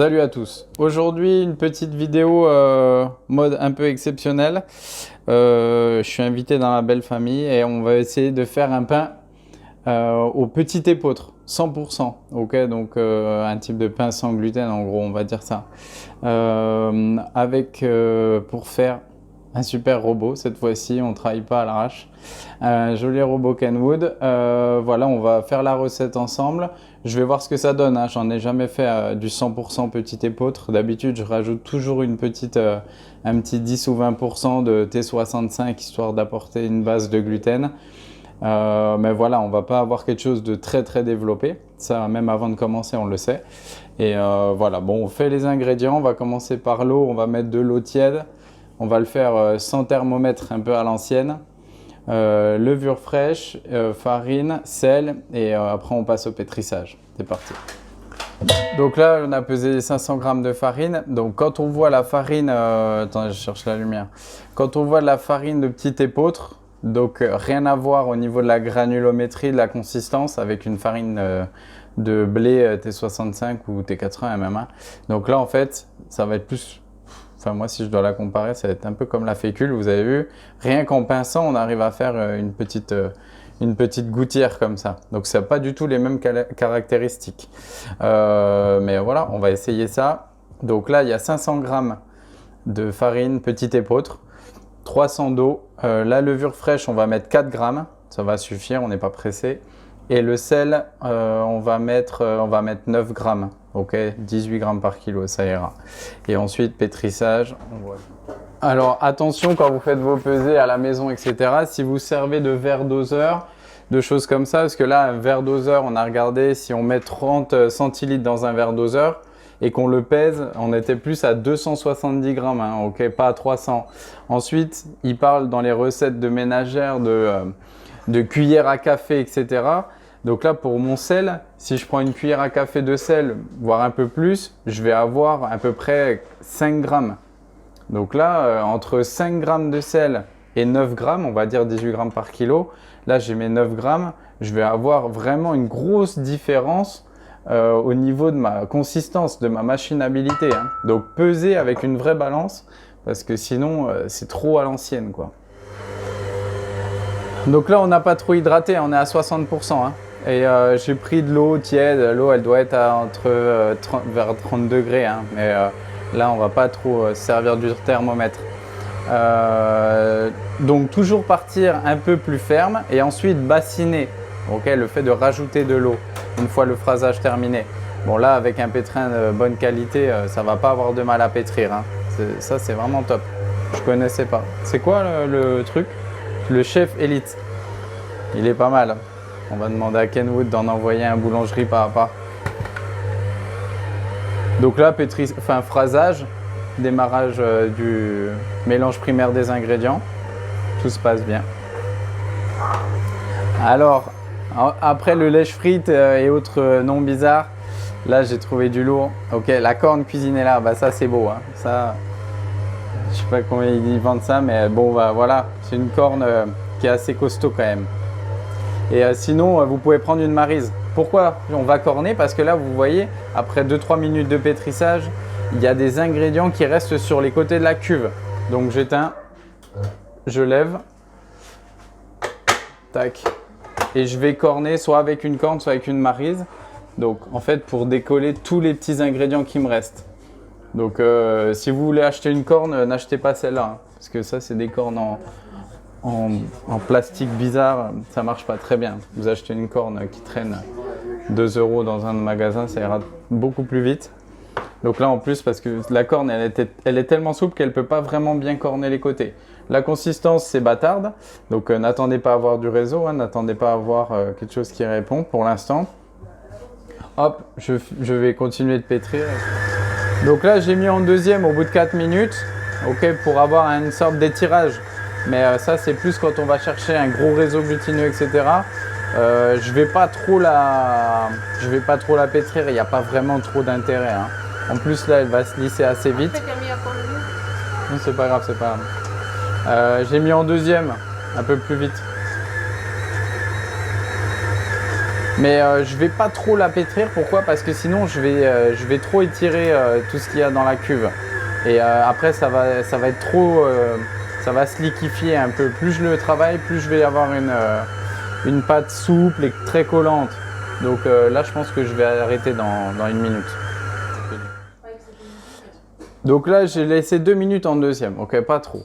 Salut à tous. Aujourd'hui, une petite vidéo mode un peu exceptionnel. Je suis invité dans la belle famille et on va essayer de faire un pain au petit épeautre, 100%. Ok, donc un type de pain sans gluten, en gros, on va dire ça. Pour faire un super robot, cette fois-ci, on ne travaille pas à l'arrache. Un joli robot Kenwood. Voilà, on va faire la recette ensemble. Je vais voir ce que ça donne, hein. J'en ai jamais fait du 100% petit épeautre. D'habitude, je rajoute toujours un petit 10 ou 20% de T65 histoire d'apporter une base de gluten. Mais voilà, on va pas avoir quelque chose de très très développé. Ça, même avant de commencer, on le sait. Et voilà, bon, on fait les ingrédients. On va commencer par l'eau. On va mettre de l'eau tiède. On va le faire sans thermomètre, un peu à l'ancienne. Levure fraîche, farine, sel et après on passe au pétrissage. C'est parti. Donc là, on a pesé 500 g de farine. Donc quand on voit la farine, attends, je cherche la lumière. Quand on voit de la farine de petit épeautre, donc rien à voir au niveau de la granulométrie, de la consistance avec une farine de blé T65 ou T80 même. Hein. Donc là, en fait, ça va être plus. Enfin, moi, si je dois la comparer, ça va être un peu comme la fécule, vous avez vu. Rien qu'en pinçant, on arrive à faire une petite gouttière comme ça. Donc, ça n'a pas du tout les mêmes caractéristiques. Mais voilà, on va essayer ça. Donc là, il y a 500 g de farine petit épeautre, 300 d'eau. La levure fraîche, on va mettre 4 g. Ça va suffire, on n'est pas pressé. Et le sel, on va mettre 9 g. Ok, 18 g par kilo, ça ira. Et ensuite, pétrissage. Alors, attention quand vous faites vos pesées à la maison, etc. Si vous servez de verre doseur, de choses comme ça, parce que là, un verre doseur, on a regardé, si on met 30 centilitres dans un verre doseur et qu'on le pèse, on était plus à 270 grammes, hein, ok, pas à 300. Ensuite, il parle dans les recettes de ménagères de cuillère à café, etc. Donc là, pour mon sel, si je prends une cuillère à café de sel, voire un peu plus, je vais avoir à peu près 5 grammes. Donc là, entre 5 grammes de sel et 9 grammes, on va dire 18 grammes par kilo, là j'ai mes 9 grammes, je vais avoir vraiment une grosse différence au niveau de ma consistance, de ma machinabilité. Hein. Donc peser avec une vraie balance, parce que sinon c'est trop à l'ancienne, quoi. Donc là, on n'a pas trop hydraté, on est à 60%. Hein. Et j'ai pris de l'eau tiède. L'eau, elle doit être vers 30 degrés. Hein. Mais là, on va pas trop servir du thermomètre. Donc, toujours partir un peu plus ferme et ensuite bassiner. Okay, le fait de rajouter de l'eau une fois le phrasage terminé. Bon, là, avec un pétrin de bonne qualité, ça va pas avoir de mal à pétrir. Hein. Ça, c'est vraiment top. Je connaissais pas. C'est quoi le truc ? Le chef élite. Il est pas mal. On va demander à Kenwood d'en envoyer un boulangerie par rapport. Donc là, phrasage, démarrage du mélange primaire des ingrédients. Tout se passe bien. Alors, après le lèche-frites et autres noms bizarres, là j'ai trouvé du lourd. Ok, la corne cuisinée là, bah ça c'est beau. Hein. Ça, je sais pas combien ils vendent ça, mais bon, bah, voilà, c'est une corne qui est assez costaud quand même. Et sinon, vous pouvez prendre une maryse. Pourquoi on va corner? Parce que là, vous voyez, après 2-3 minutes de pétrissage, il y a des ingrédients qui restent sur les côtés de la cuve. Donc, j'éteins, je lève, tac, et je vais corner soit avec une corne, soit avec une maryse. Donc, en fait, pour décoller tous les petits ingrédients qui me restent. Donc, si vous voulez acheter une corne, n'achetez pas celle-là. Hein, parce que ça, c'est des cornes en plastique bizarre, ça marche pas très bien. Vous achetez une corne qui traîne 2 € dans un magasin, ça ira beaucoup plus vite. Donc là en plus, parce que la corne elle est tellement souple qu'elle peut pas vraiment bien corner les côtés. La consistance c'est bâtarde, donc n'attendez pas à avoir du réseau, hein, n'attendez pas à avoir quelque chose qui répond pour l'instant. Hop, je vais continuer de pétrir. Donc là j'ai mis en deuxième au bout de 4 minutes, ok, pour avoir une sorte d'étirage. Mais ça, c'est plus quand on va chercher un gros réseau glutineux, etc. Je vais pas trop la pétrir. Il n'y a pas vraiment trop d'intérêt. Hein. En plus, là, elle va se lisser assez vite. Non, c'est pas grave, c'est pas grave. J'ai mis en deuxième, un peu plus vite. Mais je vais pas trop la pétrir. Pourquoi? Parce que sinon je vais trop étirer tout ce qu'il y a dans la cuve. Et après ça va être trop, ça va se liquéfier un peu. Plus je le travaille, plus je vais avoir une pâte souple et très collante. Donc là je pense que je vais arrêter dans 1 minute. Donc là j'ai laissé 2 minutes en deuxième. Ok, pas trop.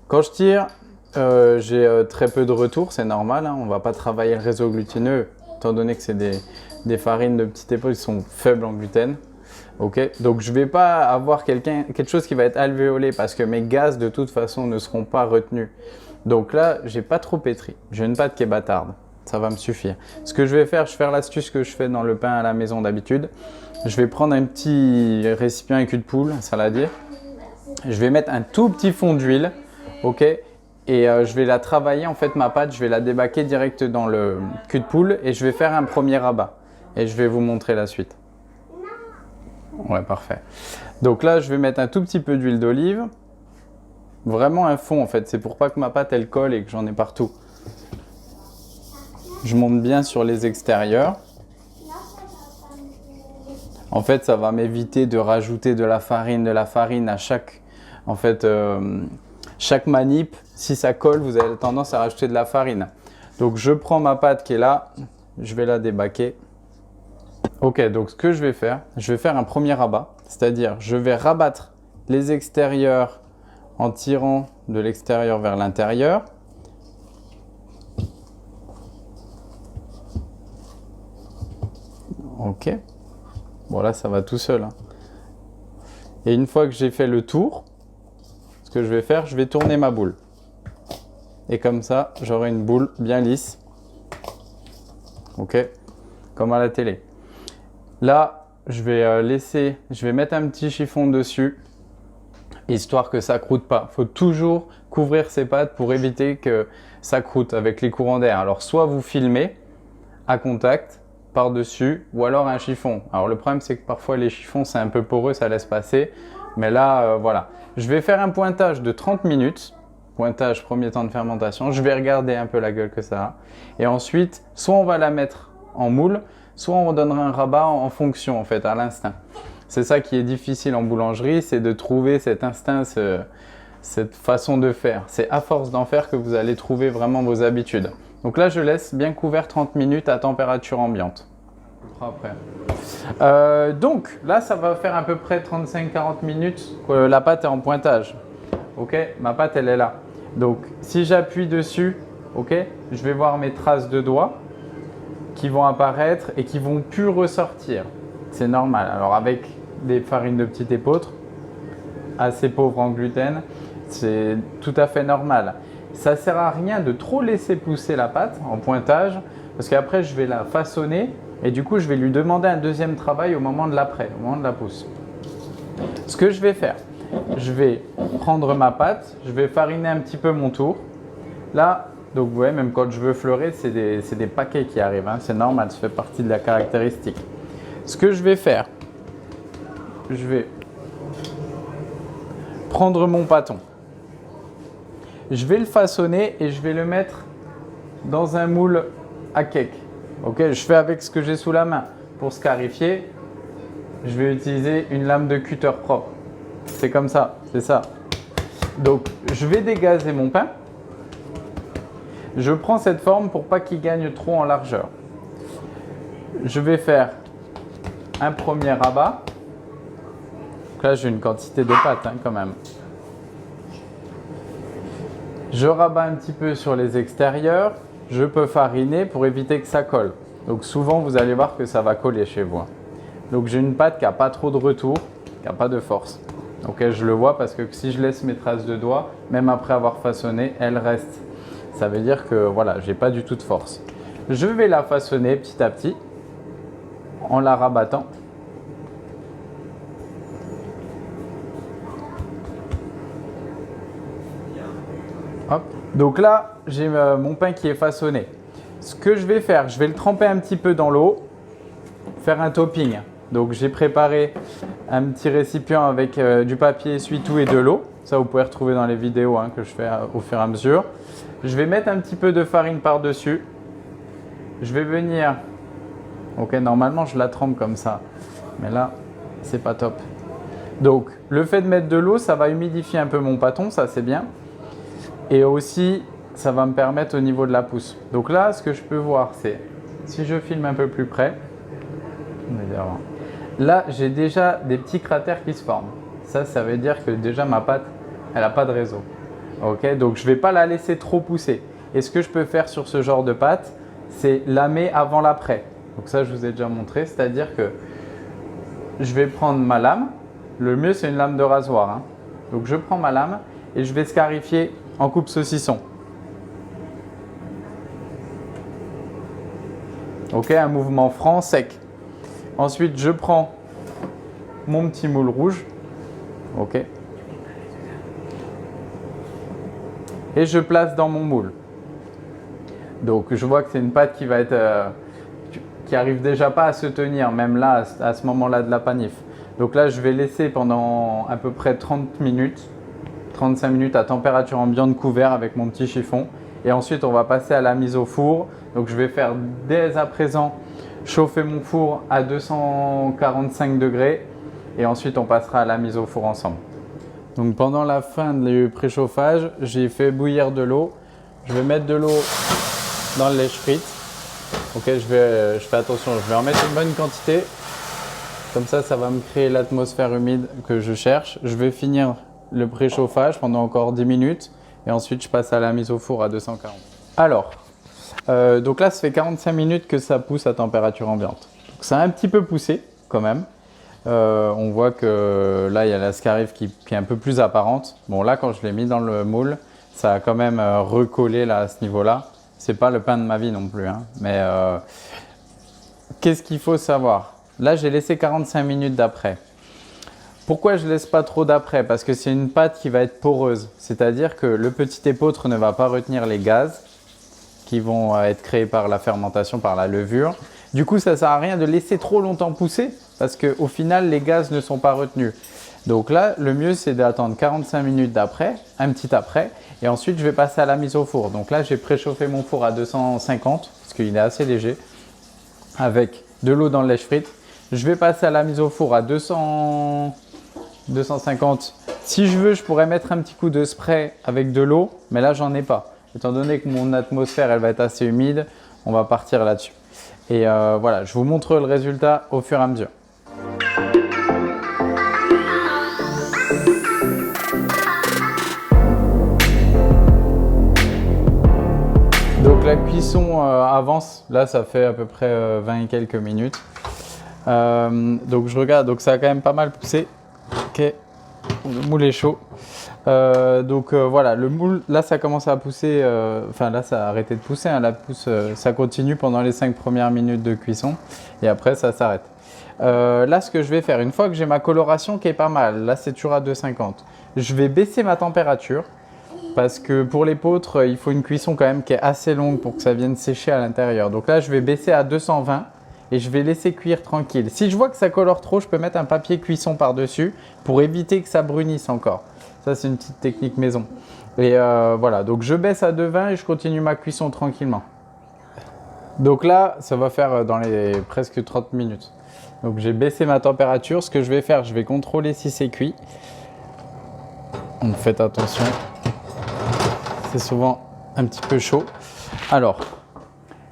Quand je tire, j'ai très peu de retour, c'est normal. Hein, on ne va pas travailler le réseau glutineux, étant donné que c'est des farines de petite épaule qui sont faibles en gluten. Okay, donc je ne vais pas avoir quelque chose qui va être alvéolé parce que mes gaz de toute façon ne seront pas retenus. Donc là, j'ai pas trop pétri. J'ai une pâte qui est bâtarde. Ça va me suffire. Ce que je vais faire l'astuce que je fais dans le pain à la maison d'habitude. Je vais prendre un petit récipient avec cul de poule, un saladier. Je vais mettre un tout petit fond d'huile. Ok, et je vais la travailler, en fait ma pâte, je vais la débaquer direct dans le cul de poule et je vais faire un premier rabat. Et je vais vous montrer la suite. Ouais, parfait. Donc là, je vais mettre un tout petit peu d'huile d'olive. Vraiment un fond en fait, c'est pour pas que ma pâte elle colle et que j'en ai partout. Je monte bien sur les extérieurs. En fait, ça va m'éviter de rajouter de la farine à chaque, en fait, chaque manip. Si ça colle, vous avez tendance à rajouter de la farine. Donc je prends ma pâte qui est là, je vais la débaquer. Ok, donc ce que je vais faire un premier rabat, c'est-à-dire je vais rabattre les extérieurs en tirant de l'extérieur vers l'intérieur. Ok, bon là ça va tout seul. Hein. Et une fois que j'ai fait le tour, ce que je vais faire, je vais tourner ma boule. Et comme ça, j'aurai une boule bien lisse. Ok, comme à la télé. Là, je vais mettre un petit chiffon dessus, histoire que ça croûte pas. Il faut toujours couvrir ses pâtes pour éviter que ça croûte avec les courants d'air. Alors, soit vous filmez à contact par-dessus, ou alors un chiffon. Alors, le problème, c'est que parfois, les chiffons, c'est un peu poreux, ça laisse passer. Mais là, voilà. Je vais faire un pointage de 30 minutes. Pointage, premier temps de fermentation. Je vais regarder un peu la gueule que ça a. Et ensuite, soit on va la mettre en moule, soit on donnera un rabat en fonction, en fait, à l'instinct. C'est ça qui est difficile en boulangerie, c'est de trouver cet instinct, cette façon de faire. C'est à force d'en faire que vous allez trouver vraiment vos habitudes. Donc là, je laisse bien couvert 30 minutes à température ambiante. Après. Donc là, ça va faire à peu près 35-40 minutes que la pâte est en pointage. Ok, ma pâte, elle est là. Donc, si j'appuie dessus, ok, je vais voir mes traces de doigts qui vont apparaître et qui vont plus ressortir. C'est normal. Alors, avec des farines de petite épeautre, assez pauvres en gluten, c'est tout à fait normal. Ça ne sert à rien de trop laisser pousser la pâte en pointage parce qu'après, je vais la façonner et du coup, je vais lui demander un deuxième travail au moment de l'après, au moment de la pousse. Ce que je vais faire, je vais prendre ma pâte, je vais fariner un petit peu mon tour. Là, donc vous voyez, même quand je veux fleurer, c'est des paquets qui arrivent. Hein. C'est normal, ça fait partie de la caractéristique. Ce que je vais faire, je vais prendre mon pâton. Je vais le façonner et je vais le mettre dans un moule à cake. Ok, je fais avec ce que j'ai sous la main. Pour scarifier, je vais utiliser une lame de cutter propre. C'est comme ça, c'est ça. Donc, je vais dégazer mon pain. Je prends cette forme pour pas qu'il gagne trop en largeur. Je vais faire un premier rabat. Donc là, j'ai une quantité de pâte hein, quand même. Je rabats un petit peu sur les extérieurs. Je peux fariner pour éviter que ça colle. Donc souvent, vous allez voir que ça va coller chez vous. Donc j'ai une pâte qui n'a pas trop de retour, qui n'a pas de force. Ok, je le vois parce que si je laisse mes traces de doigts, même après avoir façonné, elles restent. Ça veut dire que voilà, j'ai pas du tout de force. Je vais la façonner petit à petit en la rabattant. Hop. Donc là, j'ai mon pain qui est façonné. Ce que je vais faire, je vais le tremper un petit peu dans l'eau, faire un topping. Donc j'ai préparé un petit récipient avec du papier essuie-tout et de l'eau. Ça, vous pouvez retrouver dans les vidéos hein, que je fais au fur et à mesure. Je vais mettre un petit peu de farine par-dessus. Je vais venir Ok, normalement je la trempe comme ça, mais là c'est pas top. Donc le fait de mettre de l'eau, ça va humidifier un peu mon pâton, ça c'est bien. Et aussi ça va me permettre au niveau de la pousse. Donc là ce que je peux voir c'est, si je filme un peu plus près, là j'ai déjà des petits cratères qui se forment. Ça veut dire que déjà ma pâte, elle n'a pas de réseau. Ok, donc je ne vais pas la laisser trop pousser. Et ce que je peux faire sur ce genre de pâte, c'est lamer avant l'après. Donc ça, je vous ai déjà montré, c'est-à-dire que je vais prendre ma lame. Le mieux, c'est une lame de rasoir, hein. Donc je prends ma lame et je vais scarifier en coupe saucisson. Ok, un mouvement franc, sec. Ensuite, je prends mon petit moule rouge. Ok. Et je place dans mon moule. Donc je vois que c'est une pâte qui va être qui arrive déjà pas à se tenir, même là à ce moment-là de la panif. Donc là je vais laisser pendant à peu près 30 minutes, 35 minutes à température ambiante couvert avec mon petit chiffon. Et ensuite on va passer à la mise au four. Donc je vais faire dès à présent chauffer mon four à 245 degrés et ensuite on passera à la mise au four ensemble. Donc pendant la fin du préchauffage, j'ai fait bouillir de l'eau. Je vais mettre de l'eau dans le lèche-frite. Ok, je fais attention, je vais en mettre une bonne quantité. Comme ça va me créer l'atmosphère humide que je cherche. Je vais finir le préchauffage pendant encore 10 minutes et ensuite je passe à la mise au four à 240. Alors, donc là ça fait 45 minutes que ça pousse à température ambiante. Donc ça a un petit peu poussé quand même. On voit que là il y a la scarife qui est un peu plus apparente. Bon là quand je l'ai mis dans le moule, ça a quand même recollé là à ce niveau-là. C'est pas le pain de ma vie non plus, hein. Mais qu'est-ce qu'il faut savoir? Là j'ai laissé 45 minutes d'après. Pourquoi je laisse pas trop d'après? Parce que c'est une pâte qui va être poreuse. C'est-à-dire que le petit épeautre ne va pas retenir les gaz qui vont être créés par la fermentation, par la levure. Du coup ça ne sert à rien de laisser trop longtemps pousser parce qu'au final les gaz ne sont pas retenus. Donc là, le mieux c'est d'attendre 45 minutes d'après, un petit après, et ensuite je vais passer à la mise au four. Donc là, j'ai préchauffé mon four à 250 parce qu'il est assez léger, avec de l'eau dans le lèche-frite. Je vais passer à la mise au four à 250. Si je veux, je pourrais mettre un petit coup de spray avec de l'eau, mais là, j'en ai pas. Étant donné que mon atmosphère, elle va être assez humide, on va partir là-dessus. Et voilà, je vous montre le résultat au fur et à mesure. Donc la cuisson avance, là ça fait à peu près 20 et quelques minutes. Donc je regarde, donc ça a quand même pas mal poussé. Ok, le moule est chaud. Voilà, le moule, là ça commence à pousser, enfin là ça a arrêté de pousser, hein, la pousse, ça continue pendant les 5 premières minutes de cuisson et après ça s'arrête. Là ce que je vais faire, une fois que j'ai ma coloration qui est pas mal, là c'est toujours à 250, je vais baisser ma température. Parce que pour l'épeautre, il faut une cuisson quand même qui est assez longue pour que ça vienne sécher à l'intérieur. Donc là, je vais baisser à 220 et je vais laisser cuire tranquille. Si je vois que ça colore trop, je peux mettre un papier cuisson par-dessus pour éviter que ça brunisse encore. Ça, c'est une petite technique maison. Et voilà, donc je baisse à 220 et je continue ma cuisson tranquillement. Donc là, ça va faire dans les presque 30 minutes. Donc j'ai baissé ma température. Ce que je vais faire, je vais contrôler si c'est cuit. Donc faites attention. C'est souvent un petit peu chaud. Alors,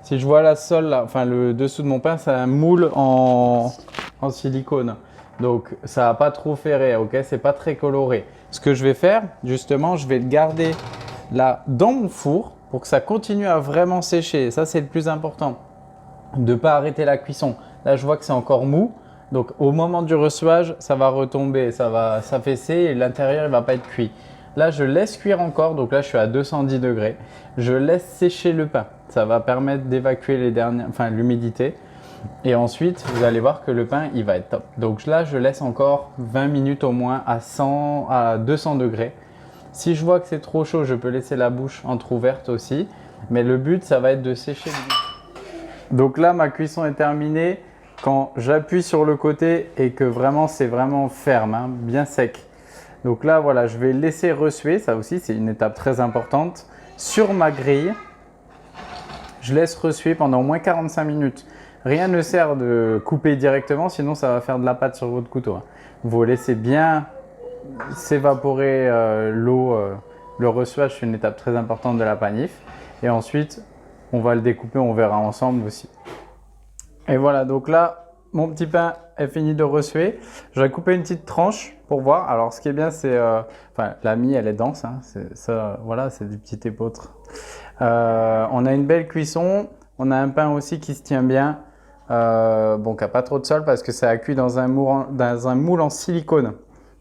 si je vois la sole, là, enfin le dessous de mon pain, c'est un moule en silicone. Donc ça va pas trop ferré, ok? C'est pas très coloré. Ce que je vais faire, justement, je vais le garder là dans mon four pour que ça continue à vraiment sécher. Ça, c'est le plus important. De ne pas arrêter la cuisson. Là, je vois que c'est encore mou. Donc au moment du reçuage, ça va retomber, ça va s'affaisser et l'intérieur, il va pas être cuit. Là, je laisse cuire encore, donc là, je suis à 210 degrés. Je laisse sécher le pain. Ça va permettre d'évacuer l'humidité. Et ensuite, vous allez voir que le pain, il va être top. Donc là, je laisse encore 20 minutes au moins à 200 degrés. Si je vois que c'est trop chaud, je peux laisser la bouche entrouverte aussi. Mais le but, ça va être de sécher. Donc là, ma cuisson est terminée. Quand j'appuie sur le côté et que vraiment, c'est vraiment ferme, hein, bien sec. Donc là, voilà, je vais laisser ressuer, ça aussi c'est une étape très importante. Sur ma grille, je laisse ressuer pendant au moins 45 minutes. Rien ne sert de couper directement, sinon ça va faire de la pâte sur votre couteau. Vous laissez bien s'évaporer l'eau. Le ressuage, c'est une étape très importante de la panif. Et ensuite, on va le découper, on verra ensemble aussi. Et voilà, donc là, mon petit pain est fini de ressuer. Je vais couper une petite tranche pour voir. Alors, ce qui est bien, c'est... enfin, la mie, elle est dense. Hein, ça, voilà, c'est du petit épeautre. On a une belle cuisson. On a un pain aussi qui se tient bien. Bon, qui n'a pas trop de sol parce que ça a cuit dans un moule en silicone.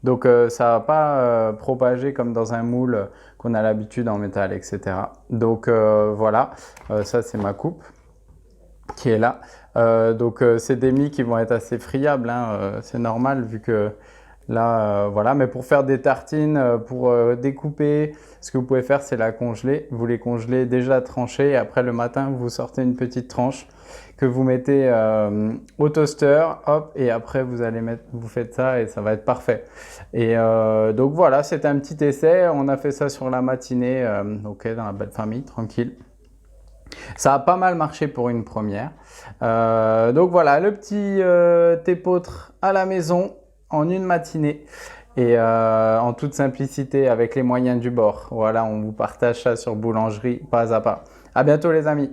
Donc, ça ne va pas propager comme dans un moule qu'on a l'habitude en métal, etc. Donc, voilà. Ça, c'est ma coupe qui est là. Donc c'est des mie qui vont être assez friables, hein, c'est normal vu que là, voilà. Mais pour faire des tartines, pour découper, ce que vous pouvez faire, c'est la congeler. Vous les congelez déjà tranchées et après le matin, vous sortez une petite tranche que vous mettez au toaster, hop, et après vous faites ça et ça va être parfait. Et donc voilà, c'était un petit essai. On a fait ça sur la matinée, ok, dans la belle famille, tranquille. Ça a pas mal marché pour une première. Donc voilà, le petit épeautre à la maison en une matinée et en toute simplicité avec les moyens du bord. Voilà, on vous partage ça sur Boulangerie pas à pas. À bientôt les amis.